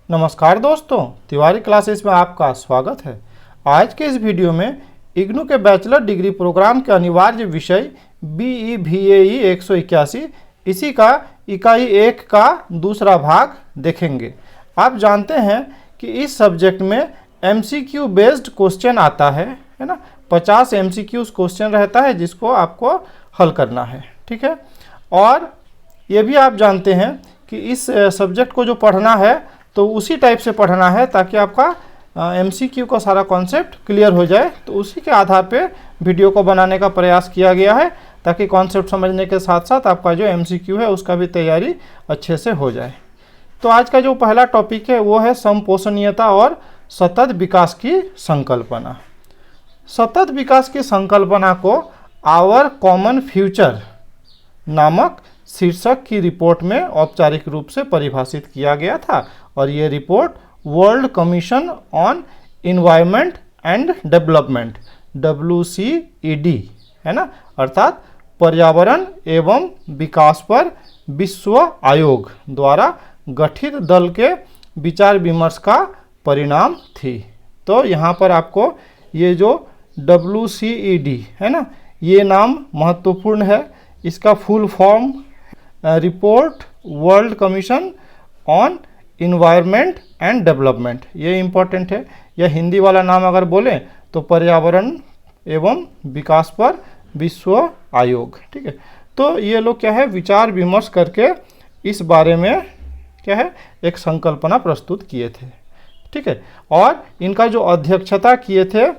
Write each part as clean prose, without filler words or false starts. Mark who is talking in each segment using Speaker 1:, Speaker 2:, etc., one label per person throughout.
Speaker 1: नमस्कार दोस्तों, तिवारी क्लासेस में आपका स्वागत है। आज के इस वीडियो में इग्नू के बैचलर डिग्री प्रोग्राम के अनिवार्य विषय BE-VAE 181 इसी का इकाई 1 का दूसरा भाग देखेंगे। आप जानते हैं कि इस सब्जेक्ट में MCQ बेस्ड क्वेश्चन आता है ना। 50 MCQ क्वेश्चन रहता है जिसको आपको हल करना है, ठीक है। और ये भी आप जानते हैं कि इस सब्जेक्ट को जो पढ़ना है तो उसी टाइप से पढ़ना है ताकि आपका MCQ का सारा कॉन्सेप्ट क्लियर हो जाए। तो उसी के आधार पे वीडियो को बनाने का प्रयास किया गया है ताकि कॉन्सेप्ट समझने के साथ साथ आपका जो MCQ है उसका भी तैयारी अच्छे से हो जाए। तो आज का जो पहला टॉपिक है वो है समपोषणीयता और सतत विकास की संकल्पना। सतत विकास की संकल्पना को आवर कॉमन फ्यूचर नामक शीर्षक की रिपोर्ट में औपचारिक रूप से परिभाषित किया गया था और ये report world commission on environment and development WCED है ना, अर्थात पर्यावरण एवं विकास पर विश्व आयोग द्वारा गठित दल के विचार विमर्श का परिणाम थी। तो यहाँ पर आपको ये जो WCED है ना, ये नाम महत्वपूर्ण है। इसका full form report world commission on environment and development, ये इम्पोर्टेंट है। यह हिंदी वाला नाम अगर बोलें तो पर्यावरण एवं विकास पर विश्व आयोग, ठीक है। तो ये लोग क्या है, विचार विमर्श करके इस बारे में क्या है, एक संकल्पना प्रस्तुत किए थे, ठीक है। और इनका जो अध्यक्षता किए थे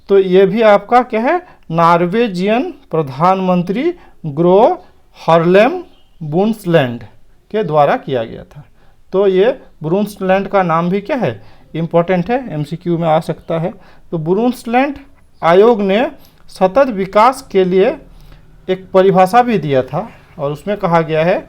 Speaker 1: तो ये भी आपका क्या है, नॉर्वेजियन प्रधानमंत्री ग्रो हार्लेम ब्रुंडसलैंड के द्वारा किया गया था। तो ये ब्रुंडसलैंड का नाम भी क्या है, इम्पोर्टेंट है, MCQ में आ सकता है। तो ब्रुंडसलैंड आयोग ने सतत विकास के लिए एक परिभाषा भी दिया था और उसमें कहा गया है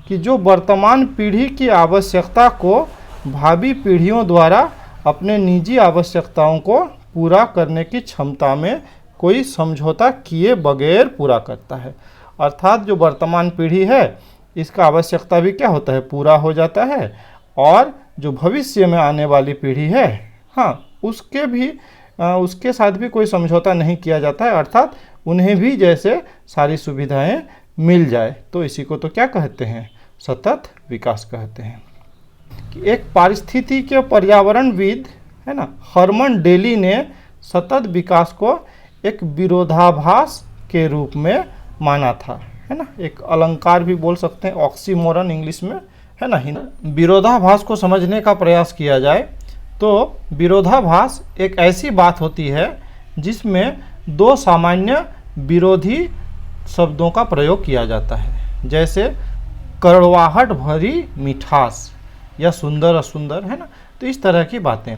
Speaker 1: कि जो वर्तमान पीढ़ी की आवश्यकता को भावी पीढ़ियों द्वारा अपने निजी आवश्यकताओं को पूरा करने की क्षमता में कोई समझौता किए बगैर पूरा करता है। अर्थात जो वर्तमान पीढ़ी है इसका आवश्यकता भी क्या होता है, पूरा हो जाता है। और जो भविष्य में आने वाली पीढ़ी है, हाँ, उसके साथ भी कोई समझौता नहीं किया जाता है, अर्थात उन्हें भी जैसे सारी सुविधाएं मिल जाए। तो इसी को तो क्या कहते हैं, सतत विकास कहते हैं। कि एक पारिस्थितिकी पर्यावरणविद है ना, हरमन डेली ने सतत विकास को एक विरोधाभास के रूप में माना था, है ना। एक अलंकार भी बोल सकते हैं, ऑक्सीमोरन इंग्लिश में, है ना। विरोधाभास को समझने का प्रयास किया जाए तो विरोधाभास एक ऐसी बात होती है जिसमें दो सामान्य विरोधी शब्दों का प्रयोग किया जाता है, जैसे कड़वाहट भरी मिठास या सुंदर असुंदर, है ना। तो इस तरह की बातें।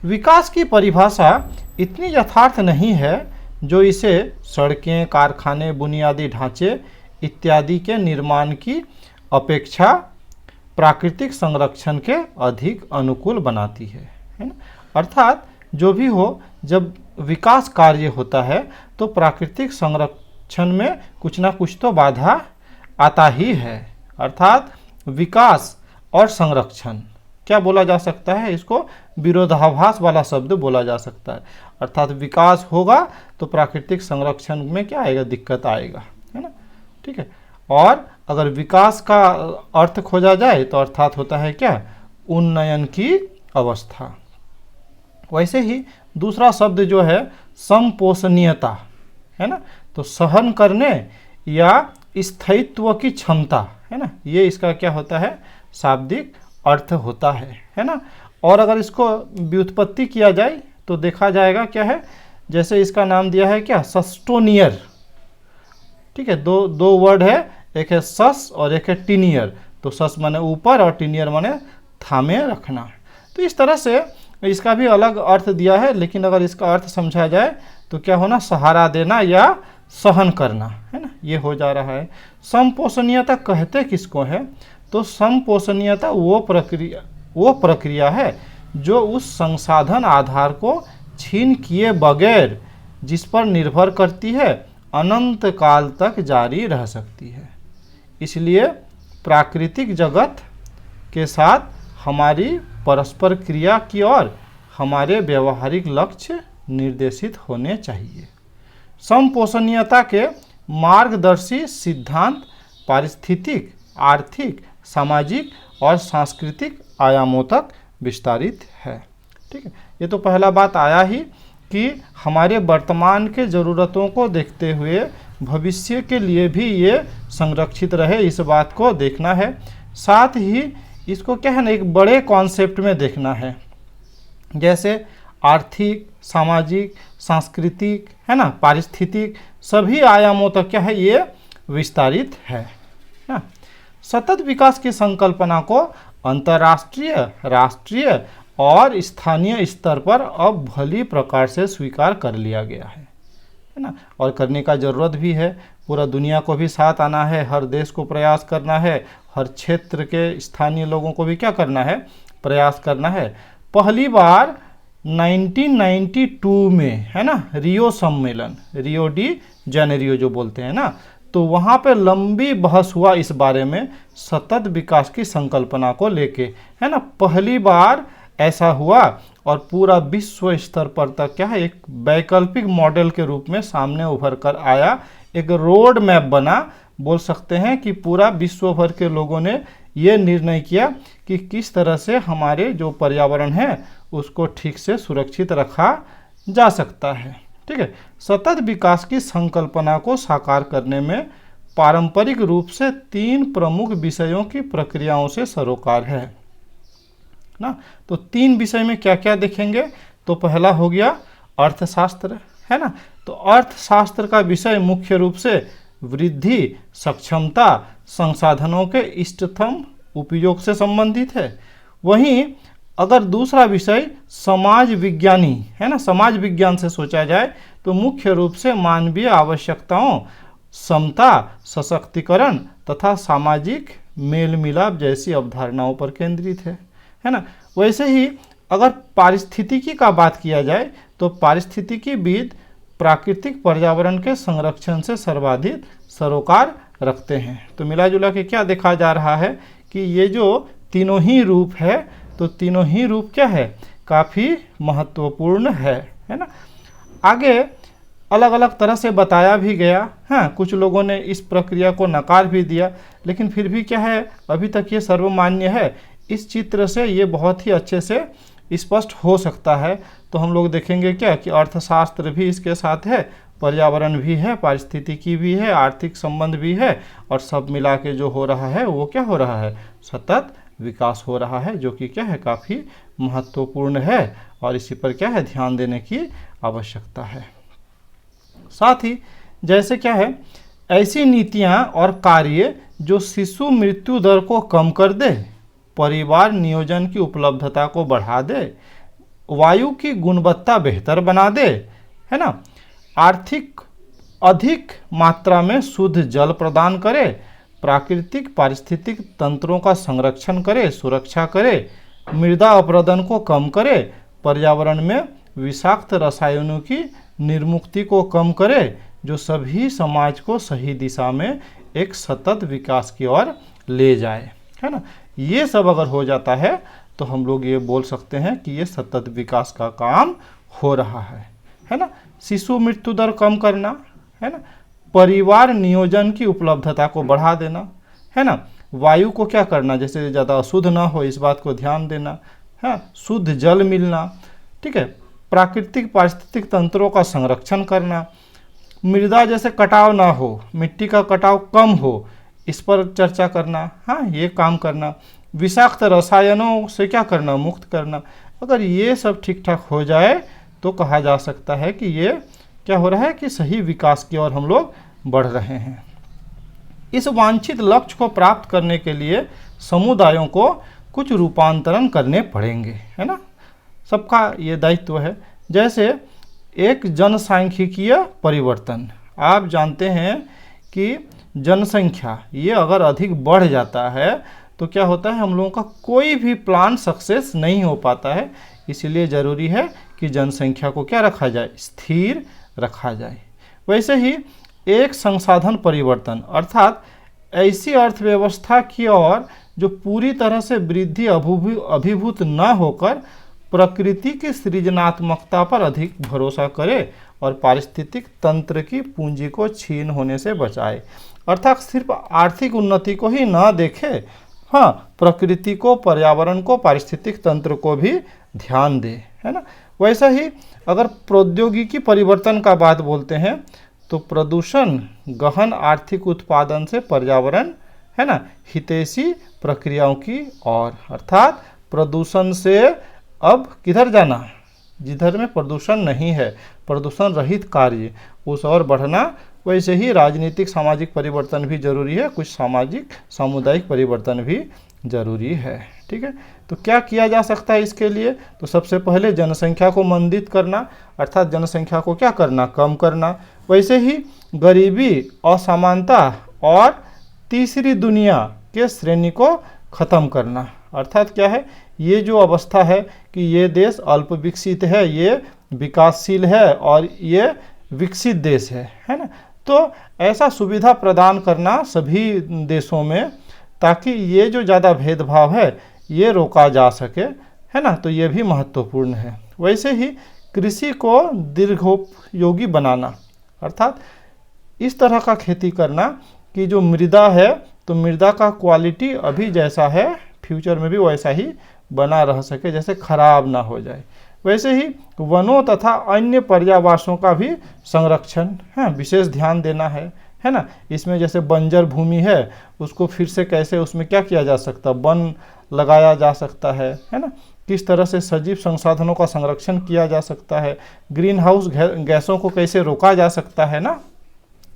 Speaker 1: विकास की परिभाषा इतनी यथार्थ नहीं है जो इसे सड़कें, कारखाने, बुनियादी ढांचे इत्यादि के निर्माण की अपेक्षा प्राकृतिक संरक्षण के अधिक अनुकूल बनाती है ना। अर्थात जो भी हो, जब विकास कार्य होता है तो प्राकृतिक संरक्षण में कुछ ना कुछ तो बाधा आता ही है। अर्थात विकास और संरक्षण क्या बोला जा सकता है, इसको विरोधाभास वाला शब्द बोला जा सकता है। अर्थात विकास होगा तो प्राकृतिक संरक्षण में क्या आएगा, दिक्कत आएगा, है ना, ठीक है। और अगर विकास का अर्थ खोजा जाए तो अर्थात होता है क्या, उन्नयन की अवस्था। वैसे ही दूसरा शब्द जो है समपोषणीयता, है ना, तो सहन करने या स्थायित्व की क्षमता, है ना, ये इसका क्या होता है, शाब्दिक अर्थ होता है ना। और अगर इसको व्युत्पत्ति किया जाए तो देखा जाएगा क्या है, जैसे इसका नाम दिया है क्या, सस्टोनियर, ठीक है। दो वर्ड है, एक है सस और एक है टीनियर। तो सस माने ऊपर और टीनियर माने थामे रखना। तो इस तरह से इसका भी अलग अर्थ दिया है, लेकिन अगर इसका अर्थ समझा जाए तो क्या होना, सहारा देना या सहन करना, है ना, ये हो जा रहा है। समपोषणीयता कहते किसको है, तो समपोषणीयता वो प्रक्रिया है जो उस संसाधन आधार को छीन किए बगैर जिस पर निर्भर करती है अनंत काल तक जारी रह सकती है। इसलिए प्राकृतिक जगत के साथ हमारी परस्पर क्रिया की ओर हमारे व्यवहारिक लक्ष्य निर्देशित होने चाहिए। समपोषणीयता के मार्गदर्शी सिद्धांत पारिस्थितिक, आर्थिक, सामाजिक और सांस्कृतिक आयामों तक विस्तारित है। ठीक है, ये तो पहला बात आया ही कि हमारे वर्तमान के ज़रूरतों को देखते हुए भविष्य के लिए भी ये संरक्षित रहे, इस बात को देखना है। साथ ही इसको क्या है ना, एक बड़े कॉन्सेप्ट में देखना है, जैसे आर्थिक, सामाजिक, सांस्कृतिक, है ना, पारिस्थितिक, सभी आयामों तक क्या है ये विस्तारित है ना। सतत विकास की संकल्पना को अंतर्राष्ट्रीय, राष्ट्रीय और स्थानीय स्तर पर अब भली प्रकार से स्वीकार कर लिया गया है ना, और करने का ज़रूरत भी है। पूरा दुनिया को भी साथ आना है, हर देश को प्रयास करना है, हर क्षेत्र के स्थानीय लोगों को भी क्या करना है, प्रयास करना है। पहली बार 1992 में, है ना, रियो सम्मेलन, रियो डी जेनेरियो जो बोलते हैं ना, तो वहाँ पे लंबी बहस हुआ इस बारे में, सतत विकास की संकल्पना को लेके, है ना। पहली बार ऐसा हुआ और पूरा विश्व स्तर पर तक क्या है एक वैकल्पिक मॉडल के रूप में सामने उभर कर आया, एक रोड मैप बना। बोल सकते हैं कि पूरा विश्व भर के लोगों ने ये निर्णय किया कि किस तरह से हमारे जो पर्यावरण है उसको ठीक से सुरक्षित रखा जा सकता है। ठीक है, सतत विकास की संकल्पना को साकार करने में पारंपरिक रूप से 3 प्रमुख विषयों की प्रक्रियाओं से सरोकार है ना। तो 3 विषय में क्या क्या देखेंगे, तो पहला हो गया अर्थशास्त्र, है ना। तो अर्थशास्त्र का विषय मुख्य रूप से वृद्धि, सक्षमता, संसाधनों के इष्टतम उपयोग से संबंधित है। वहीं अगर दूसरा विषय समाज विज्ञानी, है ना, समाज विज्ञान से सोचा जाए तो मुख्य रूप से मानवीय आवश्यकताओं, समता, सशक्तिकरण तथा सामाजिक मेल मिलाप जैसी अवधारणाओं पर केंद्रित है ना। वैसे ही अगर पारिस्थितिकी का बात किया जाए तो पारिस्थितिकीविद प्राकृतिक पर्यावरण के संरक्षण से सर्वाधिक सरोकार रखते हैं। तो मिला जुला के क्या देखा जा रहा है कि ये जो तीनों ही रूप है, तो तीनों ही रूप क्या है, काफ़ी महत्वपूर्ण है ना। आगे अलग अलग तरह से बताया भी गया। हाँ, कुछ लोगों ने इस प्रक्रिया को नकार भी दिया, लेकिन फिर भी क्या है, अभी तक ये सर्वमान्य है। इस चित्र से ये बहुत ही अच्छे से स्पष्ट हो सकता है। तो हम लोग देखेंगे क्या कि अर्थशास्त्र भी इसके साथ है, पर्यावरण भी है, पारिस्थितिकी भी है, आर्थिक संबंध भी है, और सब मिला के जो हो रहा है वो क्या हो रहा है, सतत विकास हो रहा है, जो कि क्या है, काफ़ी महत्वपूर्ण है और इसी पर क्या है, ध्यान देने की आवश्यकता है। साथ ही जैसे क्या है, ऐसी नीतियां और कार्य जो शिशु मृत्यु दर को कम कर दे, परिवार नियोजन की उपलब्धता को बढ़ा दे, वायु की गुणवत्ता बेहतर बना दे, है ना, आर्थिक अधिक मात्रा में शुद्ध जल प्रदान करे, प्राकृतिक पारिस्थितिक तंत्रों का संरक्षण करे, सुरक्षा करे, मृदा अपरदन को कम करे, पर्यावरण में विषाक्त रसायनों की निर्मुक्ति को कम करे, जो सभी समाज को सही दिशा में एक सतत विकास की ओर ले जाए, है ना। ये सब अगर हो जाता है तो हम लोग ये बोल सकते हैं कि ये सतत विकास का काम हो रहा है ना। शिशु मृत्यु दर कम करना, है ना, परिवार नियोजन की उपलब्धता को बढ़ा देना, है ना, वायु को क्या करना, जैसे ज़्यादा अशुद्ध ना हो इस बात को ध्यान देना, है, शुद्ध जल मिलना, ठीक है, प्राकृतिक पारिस्थितिक तंत्रों का संरक्षण करना, मृदा जैसे कटाव ना हो, मिट्टी का कटाव कम हो, इस पर चर्चा करना, हाँ, ये काम करना, विषाक्त रसायनों से क्या करना, मुक्त करना। अगर ये सब ठीक ठाक हो जाए तो कहा जा सकता है कि ये क्या हो रहा है कि सही विकास की ओर हम लोग बढ़ रहे हैं। इस वांछित लक्ष्य को प्राप्त करने के लिए समुदायों को कुछ रूपांतरण करने पड़ेंगे, है ना, सबका ये दायित्व है। जैसे एक जनसांख्यिकीय परिवर्तन, आप जानते हैं कि जनसंख्या ये अगर अधिक बढ़ जाता है तो क्या होता है, हम लोगों का कोई भी प्लान सक्सेस नहीं हो पाता है। इसलिए ज़रूरी है कि जनसंख्या को क्या रखा जाए, स्थिर रखा जाए। वैसे ही एक संसाधन परिवर्तन, अर्थात ऐसी अर्थव्यवस्था की ओर जो पूरी तरह से वृद्धि अभिभूत न होकर प्रकृति की सृजनात्मकता पर अधिक भरोसा करे और पारिस्थितिक तंत्र की पूंजी को छीन होने से बचाए। अर्थात सिर्फ आर्थिक उन्नति को ही न देखे, हाँ, प्रकृति को, पर्यावरण को, पारिस्थितिक तंत्र को भी ध्यान दे, है ना। वैसा ही अगर प्रौद्योगिकी परिवर्तन का बात बोलते हैं तो प्रदूषण गहन आर्थिक उत्पादन से पर्यावरण, है ना, हितैषी प्रक्रियाओं की ओर, अर्थात प्रदूषण से अब किधर जाना, जिधर में प्रदूषण नहीं है, प्रदूषण रहित कार्य, उस ओर बढ़ना। वैसे ही राजनीतिक सामाजिक परिवर्तन भी जरूरी है, कुछ सामाजिक सामुदायिक परिवर्तन भी जरूरी है। ठीक है, तो क्या किया जा सकता है इसके लिए? तो सबसे पहले जनसंख्या को मंदित करना, अर्थात जनसंख्या को क्या करना, कम करना। वैसे ही गरीबी, असमानता और तीसरी दुनिया के श्रेणी को खत्म करना। अर्थात क्या है, ये जो अवस्था है कि ये देश अल्प विकसित है, ये विकासशील है और ये विकसित देश है ना। तो ऐसा सुविधा प्रदान करना सभी देशों में, ताकि ये जो ज़्यादा भेदभाव है ये रोका जा सके, है ना। तो ये भी महत्वपूर्ण है। वैसे ही कृषि को दीर्घोपयोगी बनाना, अर्थात इस तरह का खेती करना कि जो मृदा है तो मृदा का क्वालिटी अभी जैसा है फ्यूचर में भी वैसा ही बना रह सके, जैसे खराब ना हो जाए। वैसे ही वनों तथा अन्य पर्यावासों का भी संरक्षण है, विशेष ध्यान देना है ना। इसमें जैसे बंजर भूमि है उसको फिर से कैसे उसमें क्या किया जा सकता, वन लगाया जा सकता है ना। किस तरह से सजीव संसाधनों का संरक्षण किया जा सकता है, ग्रीन हाउस गैसों को कैसे रोका जा सकता है ना।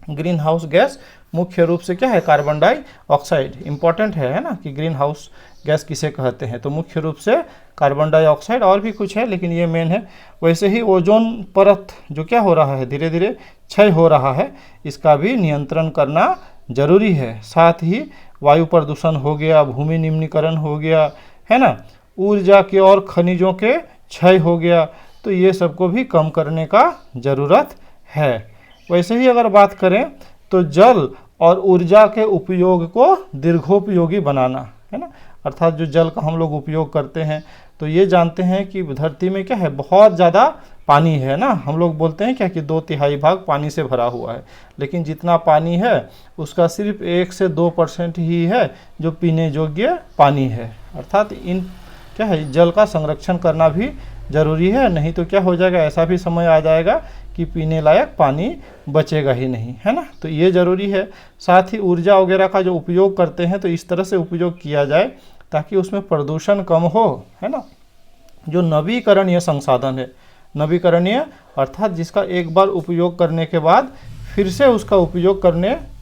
Speaker 1: ग्रीन हाउस गैस मुख्य रूप से क्या है, कार्बन डाइऑक्साइड, इंपॉर्टेंट है ना, कि ग्रीन हाउस गैस किसे कहते हैं, तो मुख्य रूप से कार्बन डाइऑक्साइड, और भी कुछ है लेकिन ये मेन है। वैसे ही ओजोन परत जो क्या हो रहा है, धीरे धीरे क्षय हो रहा है, इसका भी नियंत्रण करना जरूरी है। साथ ही वायु प्रदूषण हो गया, भूमि निम्नीकरण हो गया, है ना, ऊर्जा के और खनिजों के क्षय हो गया, तो ये सबको भी कम करने का ज़रूरत है। वैसे ही अगर बात करें तो जल और ऊर्जा के उपयोग को दीर्घोपयोगी बनाना, है ना। अर्थात जो जल का हम लोग उपयोग करते हैं तो ये जानते हैं कि धरती में क्या है, बहुत ज़्यादा पानी है ना। हम लोग बोलते हैं क्या कि 2/3 भाग पानी से भरा हुआ है, लेकिन जितना पानी है उसका सिर्फ 1 से 2% ही है जो पीने योग्य पानी है। अर्थात इन क्या है, जल का संरक्षण करना भी ज़रूरी है, नहीं तो क्या हो जाएगा, ऐसा भी समय आ जाएगा कि पीने लायक पानी बचेगा ही नहीं, है ना। तो ये ज़रूरी है। साथ ही ऊर्जा वगैरह का जो उपयोग करते हैं तो इस तरह से उपयोग किया जाए ताकि उसमें प्रदूषण कम हो, है ना। जो नवीकरणीय संसाधन है, नवीकरणीय अर्थात जिसका एक बार उपयोग करने के बाद फिर से उसका उपयोग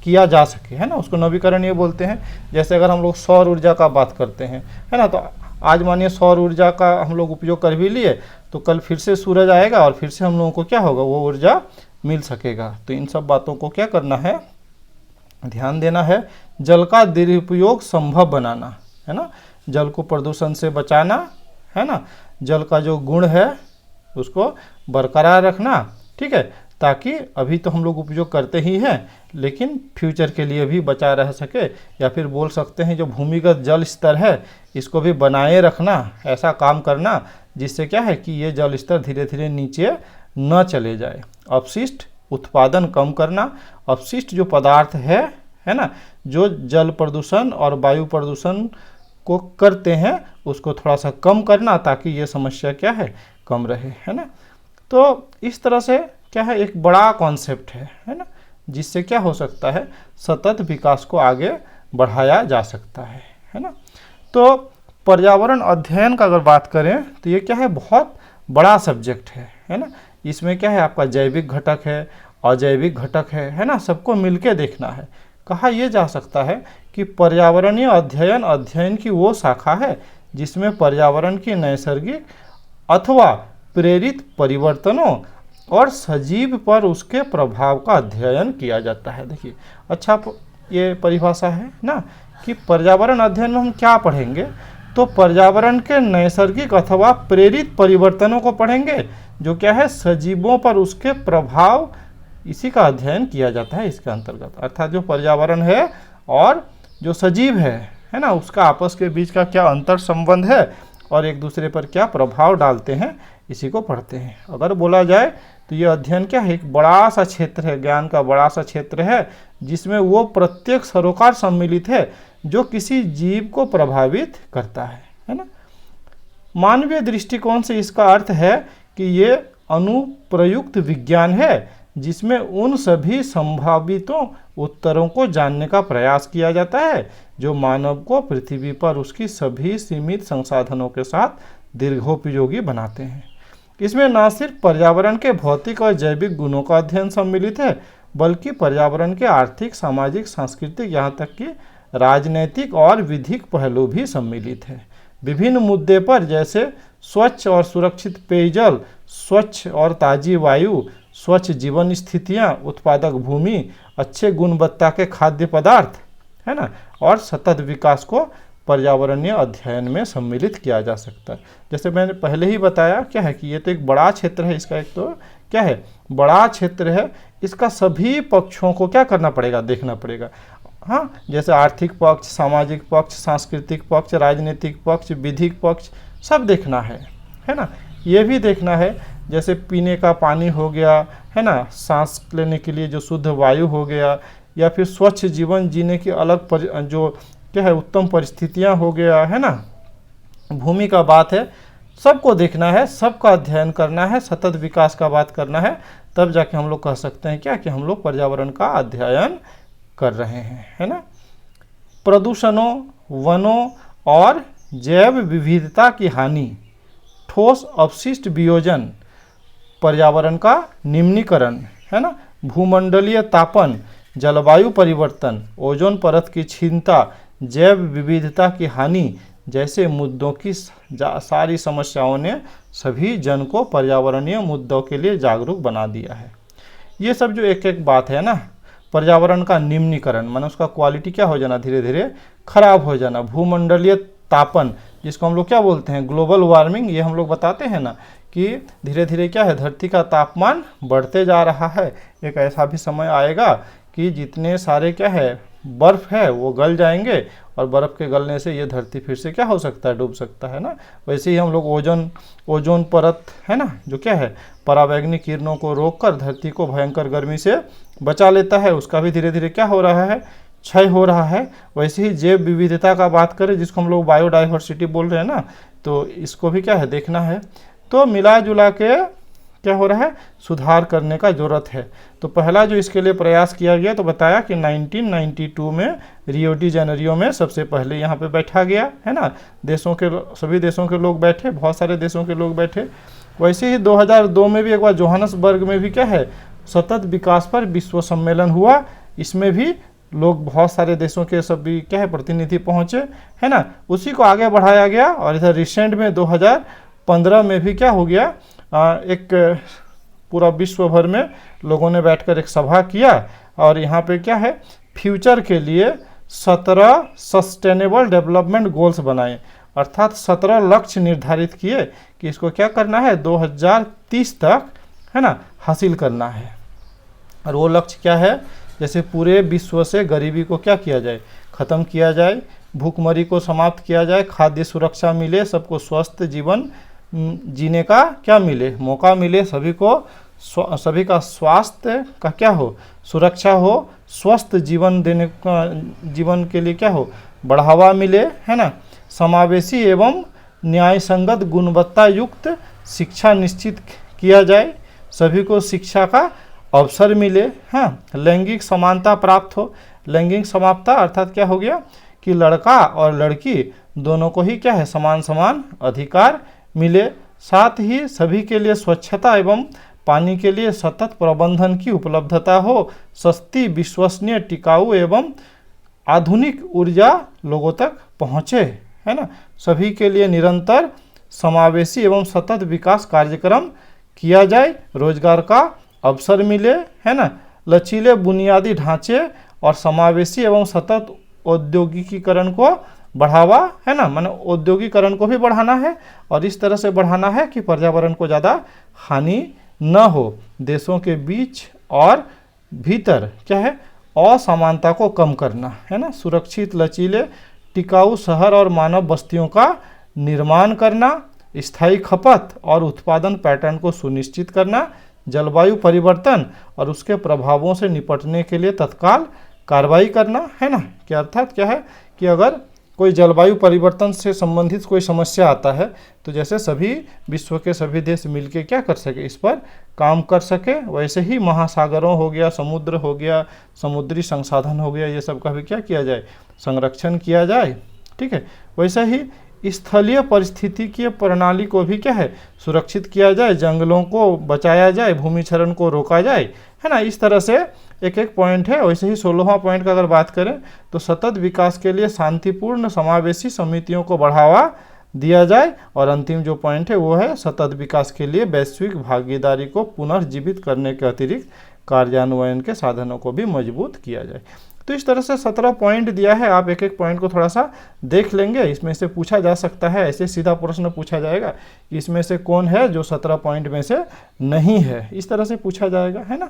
Speaker 1: किया जा सके, है ना, उसको नवीकरणीय बोलते हैं। जैसे अगर हम लोग सौर ऊर्जा का बात करते हैं, है ना, तो आज मानिए सौर ऊर्जा का हम लोग उपयोग कर भी लिए तो कल फिर से सूरज आएगा और फिर से हम लोगों को क्या होगा, वो ऊर्जा मिल सकेगा। तो इन सब बातों को क्या करना है, ध्यान देना है। जल का दुरुपयोग संभव बनाना, है ना, जल को प्रदूषण से बचाना, है ना, जल का जो गुण है उसको बरकरार रखना, ठीक है, ताकि अभी तो हम लोग उपयोग करते ही हैं लेकिन फ्यूचर के लिए भी बचा रह सके, या फिर बोल सकते हैं जो भूमिगत जल स्तर है इसको भी बनाए रखना, ऐसा काम करना जिससे क्या है कि ये जल स्तर धीरे धीरे नीचे न चले जाए। अपशिष्ट उत्पादन कम करना, अपशिष्ट जो पदार्थ है ना, जो जल प्रदूषण और वायु प्रदूषण को करते हैं उसको थोड़ा सा कम करना ताकि ये समस्या क्या है, कम रहे, है ना। तो इस तरह से क्या है, एक बड़ा कॉन्सेप्ट है ना, जिससे क्या हो सकता है, सतत विकास को आगे बढ़ाया जा सकता है ना। तो पर्यावरण अध्ययन का अगर बात करें तो ये क्या है, बहुत बड़ा सब्जेक्ट है ना। इसमें क्या है, आपका जैविक घटक है, अजैविक घटक है ना, सबको मिलके देखना है। कहा यह जा सकता है कि पर्यावरणीय अध्ययन की वो शाखा है जिसमें पर्यावरण की नैसर्गिक अथवा प्रेरित परिवर्तनों और सजीव पर उसके प्रभाव का अध्ययन किया जाता है। देखिए अच्छा ये परिभाषा है ना कि पर्यावरण अध्ययन में हम क्या पढ़ेंगे, तो पर्यावरण के नैसर्गिक अथवा प्रेरित परिवर्तनों को पढ़ेंगे जो क्या है, सजीवों पर उसके प्रभाव, इसी का अध्ययन किया जाता है इसके अंतर्गत। अर्थात जो पर्यावरण है और जो सजीव है है ना, उसका आपस के बीच का क्या अंतर संबंध है और एक दूसरे पर क्या प्रभाव डालते हैं, इसी को पढ़ते हैं। अगर बोला जाए तो ये अध्ययन क्या है, एक बड़ा सा क्षेत्र है, ज्ञान का बड़ा सा क्षेत्र है, जिसमें वो प्रत्येक सरोकार सम्मिलित है जो किसी जीव को प्रभावित करता है ना। मानवीय दृष्टिकोण से इसका अर्थ है कि ये अनुप्रयुक्त विज्ञान है जिसमें उन सभी संभावितों उत्तरों को जानने का प्रयास किया जाता है जो मानव को पृथ्वी पर उसकी सभी सीमित संसाधनों के साथ दीर्घोपयोगी बनाते हैं। इसमें न सिर्फ पर्यावरण के भौतिक और जैविक गुणों का अध्ययन सम्मिलित है, बल्कि पर्यावरण के आर्थिक, सामाजिक, सांस्कृतिक, यहाँ तक कि राजनैतिक और विधिक पहलू भी सम्मिलित है। विभिन्न मुद्दे पर जैसे स्वच्छ और सुरक्षित पेयजल, स्वच्छ और ताज़ी वायु, स्वच्छ जीवन स्थितियाँ, उत्पादक भूमि, अच्छे गुणवत्ता के खाद्य पदार्थ, है ना, और सतत विकास को पर्यावरणीय अध्ययन में सम्मिलित किया जा सकता है। जैसे मैंने पहले ही बताया क्या है कि ये तो एक बड़ा क्षेत्र है, इसका एक तो क्या है, बड़ा क्षेत्र है, इसका सभी पक्षों को क्या करना पड़ेगा, देखना पड़ेगा। हाँ, जैसे आर्थिक पक्ष, सामाजिक पक्ष, सांस्कृतिक पक्ष, राजनीतिक पक्ष, विधिक पक्ष, सब देखना है ना। ये भी देखना है जैसे पीने का पानी हो गया, है ना, सांस लेने के लिए जो शुद्ध वायु हो गया, या फिर स्वच्छ जीवन जीने की अलग जो क्या है उत्तम परिस्थितियां हो गया, है ना, भूमि का बात है, सबको देखना है, सबका अध्ययन करना है, सतत विकास का बात करना है, तब जाके हम लोग कह सकते हैं क्या कि हम लोग पर्यावरण का अध्ययन कर रहे हैं, है ना। प्रदूषणों, वनों और जैव विविधता की हानि, ठोस अपशिष्ट वियोजन, पर्यावरण का निम्नीकरण, है ना, भूमंडलीय तापन, जलवायु परिवर्तन, ओजोन परत की क्षीणता, जैव विविधता की हानि जैसे मुद्दों की सारी समस्याओं ने सभी जन को पर्यावरणीय मुद्दों के लिए जागरूक बना दिया है। ये सब जो एक एक बात है ना, पर्यावरण का निम्नीकरण माने उसका क्वालिटी क्या हो जाना, धीरे धीरे खराब हो जाना। भूमंडलीय तापन, जिसको हम लोग क्या बोलते हैं, ग्लोबल वार्मिंग, ये हम लोग बताते हैं ना कि धीरे धीरे क्या है, धरती का तापमान बढ़ते जा रहा है। एक ऐसा भी समय आएगा कि जितने सारे क्या है बर्फ़ है वो गल जाएंगे और बर्फ़ के गलने से ये धरती फिर से क्या हो सकता है, डूब सकता है ना। वैसे ही हम लोग ओजोन परत, है ना, जो क्या है पराबैंगनी किरणों को रोककर धरती को भयंकर गर्मी से बचा लेता है, उसका भी धीरे धीरे क्या हो रहा है, क्षय हो रहा है। वैसे ही जैव विविधता का बात करें, जिसको हम लोग बायोडाइवर्सिटी बोल रहे हैं ना, तो इसको भी क्या है देखना है। तो मिला जुला के क्या हो रहा है, सुधार करने का ज़रूरत है। तो पहला जो इसके लिए प्रयास किया गया तो बताया कि 1992 में रियो डी जेनेरियो में सबसे पहले यहाँ पे बैठा गया, है ना, सभी देशों के लोग बैठे, बहुत सारे देशों के लोग बैठे। वैसे ही 2002 में भी एक बार जोहान्सबर्ग में भी क्या है सतत विकास पर विश्व सम्मेलन हुआ, इसमें भी लोग बहुत सारे देशों के सभी क्या है प्रतिनिधि पहुँचे, है ना। उसी को आगे बढ़ाया गया और इधर रिसेंट में 2015 में भी क्या हो गया, एक पूरा विश्व भर में लोगों ने बैठकर एक सभा किया और यहाँ पे क्या है फ्यूचर के लिए 17 सस्टेनेबल डेवलपमेंट गोल्स बनाए, अर्थात 17 लक्ष्य निर्धारित किए कि इसको क्या करना है 2030 तक, है ना, हासिल करना है। और वो लक्ष्य क्या है, जैसे पूरे विश्व से गरीबी को क्या किया जाए, ख़त्म किया जाए, भूखमरी को समाप्त किया जाए, खाद्य सुरक्षा मिले, सबको स्वस्थ जीवन जीने का क्या मिले, मौका मिले, सभी का स्वास्थ्य का क्या हो, सुरक्षा हो, स्वस्थ जीवन देने का, जीवन के लिए क्या हो, बढ़ावा मिले, है ना, समावेशी एवं न्याय संगत गुणवत्ता युक्त शिक्षा निश्चित किया जाए, सभी को शिक्षा का अवसर मिले, हाँ, लैंगिक समानता प्राप्त हो। लैंगिक समानता अर्थात क्या हो गया कि लड़का और लड़की दोनों को ही क्या है समान समान अधिकार मिले, साथ ही सभी के लिए स्वच्छता एवं पानी के लिए सतत प्रबंधन की उपलब्धता हो, सस्ती, विश्वसनीय, टिकाऊ एवं आधुनिक ऊर्जा लोगों तक पहुँचे, है ना, सभी के लिए निरंतर समावेशी एवं सतत विकास कार्यक्रम किया जाए, रोजगार का अवसर मिले, है ना, लचीले बुनियादी ढांचे और समावेशी एवं सतत औद्योगिकीकरण को बढ़ावा, है ना, माने औद्योगिकरण को भी बढ़ाना है और इस तरह से बढ़ाना है कि पर्यावरण को ज़्यादा हानि न हो, देशों के बीच और भीतर क्या है असमानता को कम करना, है ना, सुरक्षित, लचीले, टिकाऊ शहर और मानव बस्तियों का निर्माण करना, स्थायी खपत और उत्पादन पैटर्न को सुनिश्चित करना, जलवायु परिवर्तन और उसके प्रभावों से निपटने के लिए तत्काल कार्रवाई करना, है ना। कि अर्थात क्या है कि अगर कोई जलवायु परिवर्तन से संबंधित कोई समस्या आता है तो जैसे सभी विश्व के सभी देश मिलके क्या कर सके, इस पर काम कर सके। वैसे ही महासागरों हो गया, समुद्र हो गया, समुद्री संसाधन हो गया, ये सब का भी क्या किया जाए, संरक्षण किया जाए। ठीक है, वैसे ही स्थलीय पारिस्थितिकीय प्रणाली को भी क्या है, सुरक्षित किया जाए, जंगलों को बचाया जाए, भूमि क्षरण को रोका जाए, है ना। इस तरह से एक एक पॉइंट है। वैसे ही 16वां पॉइंट का अगर बात करें तो सतत विकास के लिए शांतिपूर्ण समावेशी समितियों को बढ़ावा दिया जाए, और अंतिम जो पॉइंट है वो है सतत विकास के लिए वैश्विक भागीदारी को पुनर्जीवित करने के अतिरिक्त कार्यान्वयन के साधनों को भी मजबूत किया जाए। तो इस तरह से 17 पॉइंट दिया है। आप एक एक पॉइंट को थोड़ा सा देख लेंगे, इसमें से पूछा जा सकता है, ऐसे सीधा प्रश्न पूछा जाएगा कि इसमें से कौन है जो 17 पॉइंट में से नहीं है, इस तरह से पूछा जाएगा, है ना।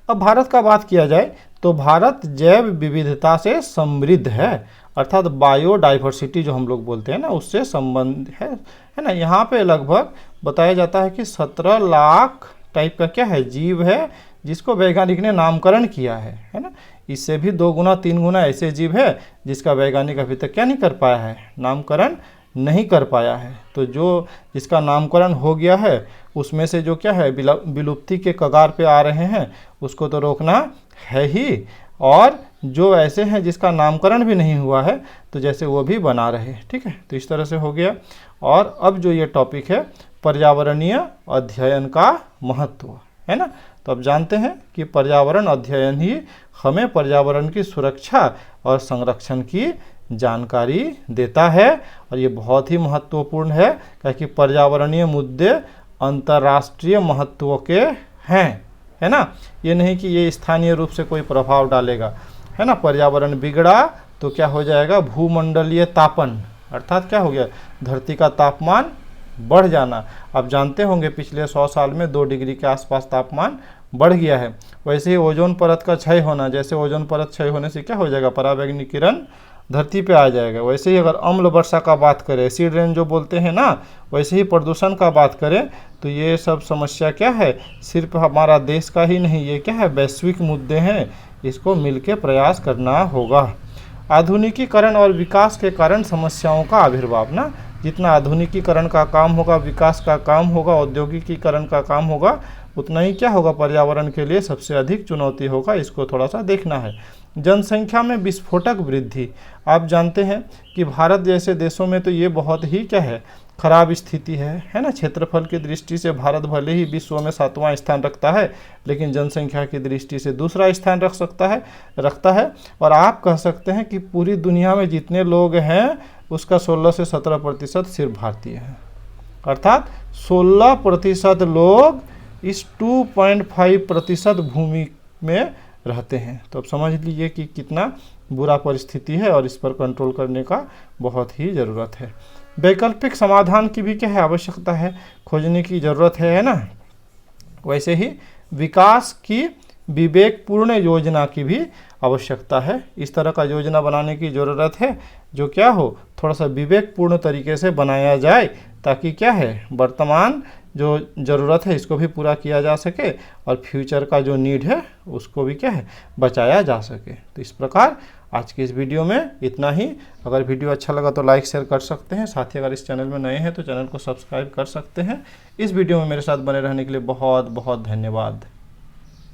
Speaker 1: अब भारत का बात किया जाए तो भारत जैव विविधता से समृद्ध है, अर्थात बायोडाइवर्सिटी जो हम लोग बोलते हैं ना, उससे संबंध है ना। यहाँ पे लगभग बताया जाता है कि 17 लाख टाइप का क्या है, जीव है जिसको वैज्ञानिक ने नामकरण किया है ना। इससे भी 2 गुना 3 गुना ऐसे जीव है जिसका वैज्ञानिक अभी तक क्या नहीं कर पाया है, नामकरण नहीं कर पाया है। तो जो जिसका नामकरण हो गया है उसमें से जो क्या है, विलुप्ति के कगार पे आ रहे हैं, उसको तो रोकना है ही, और जो ऐसे हैं जिसका नामकरण भी नहीं हुआ है तो जैसे वो भी बना रहे। ठीक है, तो इस तरह से हो गया। और अब जो ये टॉपिक है पर्यावरणीय अध्ययन का महत्व, है ना। तो अब जानते हैं कि पर्यावरण अध्ययन ही हमें पर्यावरण की सुरक्षा और संरक्षण की जानकारी देता है, और ये बहुत ही महत्वपूर्ण है क्योंकि पर्यावरणीय मुद्दे अंतर्राष्ट्रीय महत्व के हैं, है ना। ये नहीं कि ये स्थानीय रूप से कोई प्रभाव डालेगा, है ना। पर्यावरण बिगड़ा तो क्या हो जाएगा, भूमंडलीय तापन, अर्थात क्या हो गया, धरती का तापमान बढ़ जाना। आप जानते होंगे पिछले 100 साल में 2 डिग्री के आसपास तापमान बढ़ गया है। वैसे ही ओजोन परत का क्षय होना, जैसे ओजोन परत क्षय होने से क्या हो जाएगा, पराबैंगनी किरण धरती पे आ जाएगा। वैसे ही अगर अम्ल वर्षा का बात करें, एसिड रेन जो बोलते हैं ना, वैसे ही प्रदूषण का बात करें तो ये सब समस्या क्या है, सिर्फ हमारा देश का ही नहीं, ये क्या है, वैश्विक मुद्दे हैं, इसको मिलके प्रयास करना होगा। आधुनिकीकरण और विकास के कारण समस्याओं का आविर्भाव ना, जितना आधुनिकीकरण का काम होगा, विकास का काम होगा, औद्योगिकीकरण का काम होगा, उतना ही क्या होगा, पर्यावरण के लिए सबसे अधिक चुनौती होगा। इसको थोड़ा सा देखना है। जनसंख्या में विस्फोटक वृद्धि, आप जानते हैं कि भारत जैसे देशों में तो ये बहुत ही क्या है, खराब स्थिति है ना। क्षेत्रफल की दृष्टि से भारत भले ही विश्व में 7वां स्थान रखता है, लेकिन जनसंख्या की दृष्टि से दूसरा स्थान रखता है। और आप कह सकते हैं कि पूरी दुनिया में जितने लोग हैं उसका 16 से 17% सिर्फ भारतीय हैं, अर्थात 16% लोग इस 2.5% भूमि में रहते हैं। तो अब समझ लीजिए कि कितना बुरा परिस्थिति है और इस पर कंट्रोल करने का बहुत ही ज़रूरत है। वैकल्पिक समाधान की भी क्या है, आवश्यकता है, खोजने की ज़रूरत है ना। वैसे ही विकास की विवेकपूर्ण योजना की भी आवश्यकता है। इस तरह का योजना बनाने की ज़रूरत है जो क्या हो, थोड़ा सा विवेकपूर्ण तरीके से बनाया जाए, ताकि क्या है, वर्तमान जो ज़रूरत है इसको भी पूरा किया जा सके और फ्यूचर का जो नीड है उसको भी क्या है, बचाया जा सके। तो इस प्रकार आज की इस वीडियो में इतना ही। अगर वीडियो अच्छा लगा तो लाइक शेयर कर सकते हैं, साथ ही अगर इस चैनल में नए हैं तो चैनल को सब्सक्राइब कर सकते हैं। इस वीडियो में मेरे साथ बने रहने के लिए बहुत बहुत धन्यवाद।